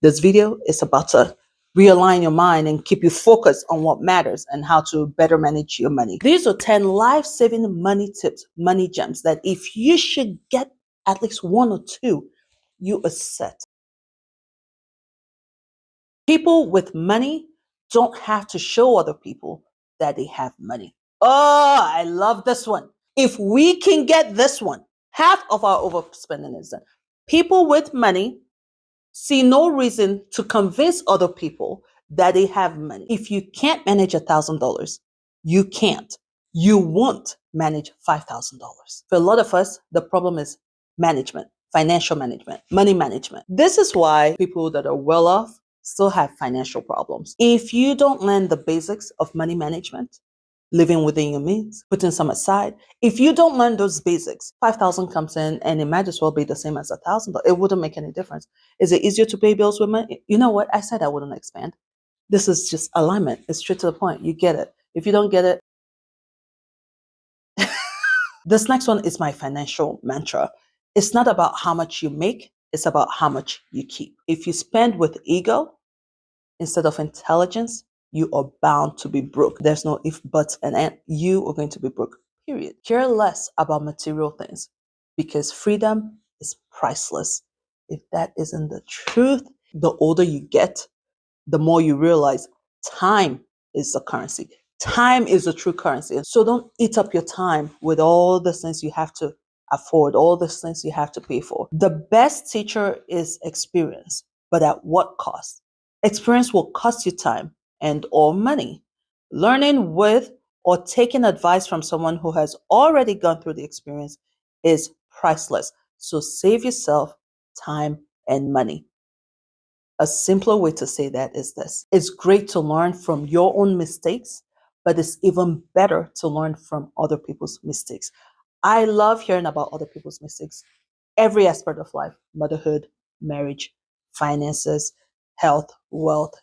This video is about to realign your mind and keep you focused on what matters and how to better manage your money. These are 10 life-saving money tips, money gems that if you should get at least one or two, you are set. People with money don't have to show other people that they have money. Oh, I love this one. If we can get this one, half of our overspending is done. People with money see no reason to convince other people that they have money. If you can't manage $1,000, you can't. You won't manage $5,000. For a lot of us, the problem is management, financial management, money management. This is why people that are well off still have financial problems. If you don't learn the basics of money management, living within your means, putting some aside. If you don't learn those basics, 5,000 comes in and it might as well be the same as 1,000. It wouldn't make any difference. Is it easier to pay bills with money? You know what? I said I wouldn't expand. This is just alignment. It's straight to the point. You get it. If you don't get it, this next one is my financial mantra. It's not about how much you make. It's about how much you keep. If you spend with ego instead of intelligence, you are bound to be broke. There's no if, buts, and you are going to be broke, period. Care less about material things because freedom is priceless. If that isn't the truth, the older you get, the more you realize time is the currency. Time is the true currency. So don't eat up your time with all the things you have to afford, all the things you have to pay for. The best teacher is experience, but at what cost? Experience will cost you time and or money. Learning with or taking advice from someone who has already gone through the experience is priceless. So save yourself time and money. A simpler way to say that is this. It's great to learn from your own mistakes, but it's even better to learn from other people's mistakes. I love hearing about other people's mistakes. Every aspect of life, motherhood, marriage, finances, health, wealth,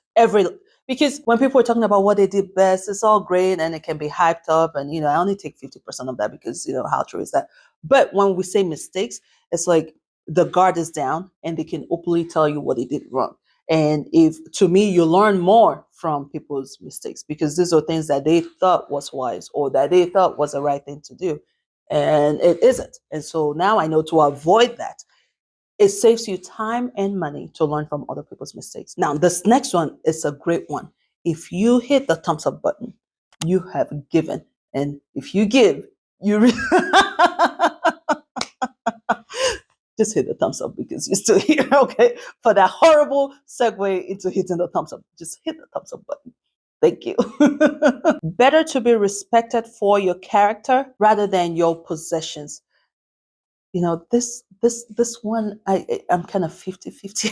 because when people are talking about what they did best, it's all great and it can be hyped up. And, I only take 50% of that because, how true is that? But when we say mistakes, it's like the guard is down and they can openly tell you what they did wrong. And if to me, you learn more from people's mistakes because these are things that they thought was wise or that they thought was the right thing to do. And it isn't. And so now I know to avoid that. It saves you time and money to learn from other people's mistakes. Now, this next one is a great one. If you hit the thumbs up button, you have given. And if you give, you just hit the thumbs up because you're still here, okay? For that horrible segue into hitting the thumbs up, just hit the thumbs up button. Thank you. Better to be respected for your character rather than your possessions. This one, I'm kind of 50-50.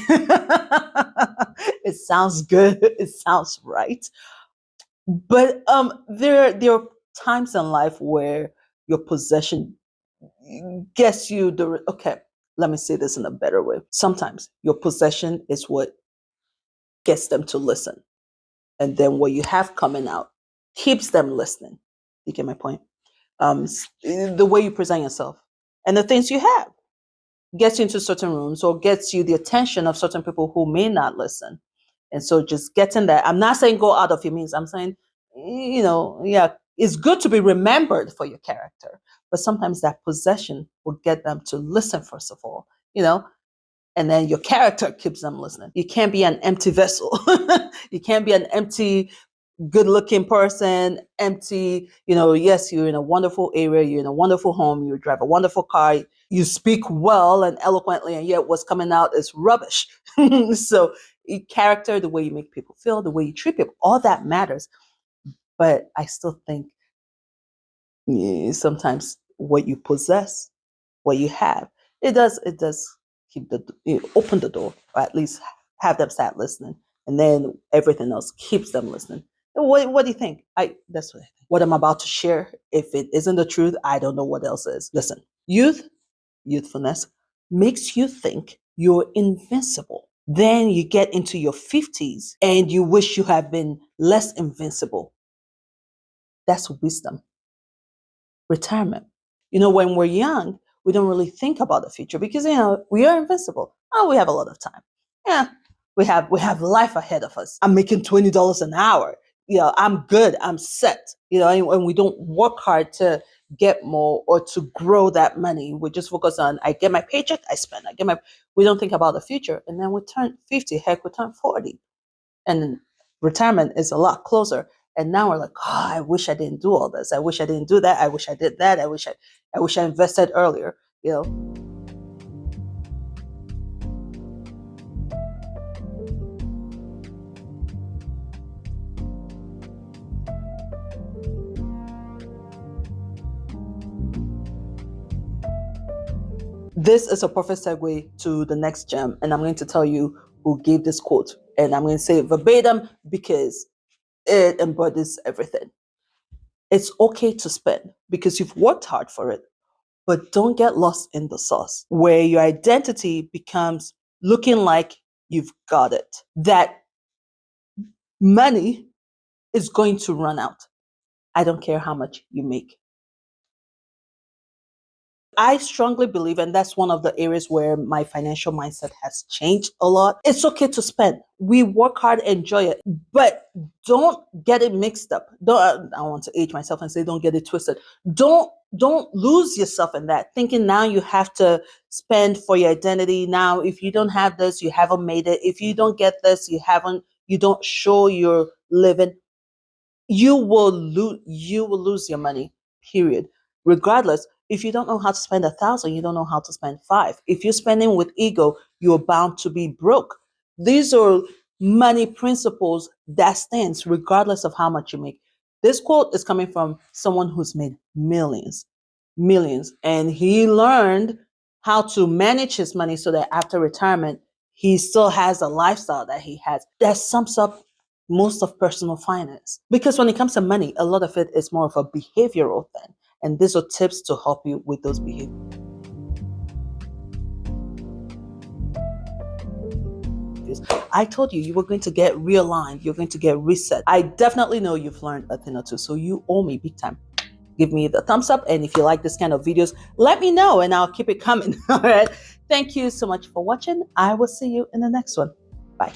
It sounds good. It sounds right. But there are times in life where your possession gets you okay, let me say this in a better way. Sometimes your possession is what gets them to listen. And then what you have coming out keeps them listening. You get my point? The way you present yourself and the things you have gets you into certain rooms or gets you the attention of certain people who may not listen. And so just getting that, I'm not saying go out of your means. I'm saying, yeah, it's good to be remembered for your character, but sometimes that possession will get them to listen, first of all, and then your character keeps them listening. You can't be an empty vessel. You can't be an empty, good looking person, empty, yes, you're in a wonderful area, you're in a wonderful home, you drive a wonderful car, you speak well and eloquently, and yet what's coming out is rubbish. So character, the way you make people feel, the way you treat people, all that matters. But I still think sometimes what you possess, what you have, it does keep open the door, or at least have them start listening, and then everything else keeps them listening. What do you think? That's what I think. What I'm about to share, if it isn't the truth, I don't know what else is. Listen, youthfulness makes you think you're invincible. Then you get into your 50s and you wish you had been less invincible. That's wisdom. Retirement. When we're young, we don't really think about the future because, we are invincible. Oh, we have a lot of time. Yeah, We have life ahead of us. I'm making $20 an hour. I'm good. I'm set. And we don't work hard to get more or to grow that money. We just focus on, I get my paycheck, I spend. We don't think about the future. And then we turn 50, heck, we turn 40. And then retirement is a lot closer. And now we're like, oh, I wish I didn't do all this. I wish I didn't do that. I wish I did that. I wish I invested earlier. This is a perfect segue to the next gem, and I'm going to tell you who gave this quote, and I'm going to say it verbatim because it embodies everything. It's okay to spend because you've worked hard for it, but don't get lost in the sauce where your identity becomes looking like you've got it. That money is going to run out. I don't care how much you make. I strongly believe, and that's one of the areas where my financial mindset has changed a lot. It's okay to spend. We work hard, enjoy it, but don't get it mixed up. Don't, I want to age myself and say, don't get it twisted. Don't lose yourself in that, thinking now you have to spend for your identity. Now, if you don't have this, you haven't made it. If you don't get this, you don't show you're living. You will lose your money, period. Regardless, if you don't know how to spend 1,000, you don't know how to spend five. If you're spending with ego, you're bound to be broke. These are money principles that stands regardless of how much you make. This quote is coming from someone who's made millions, and he learned how to manage his money so that after retirement, he still has a lifestyle that he has. That sums up most of personal finance. Because when it comes to money, a lot of it is more of a behavioral thing. And these are tips to help you with those behaviors. I told you were going to get realigned, you're going to get reset. I definitely know you've learned a thing or two, so you owe me big time. Give me the thumbs up, and if you like this kind of videos, let me know and I'll keep it coming. All right. Thank you so much for watching. I will see you in the next one. Bye.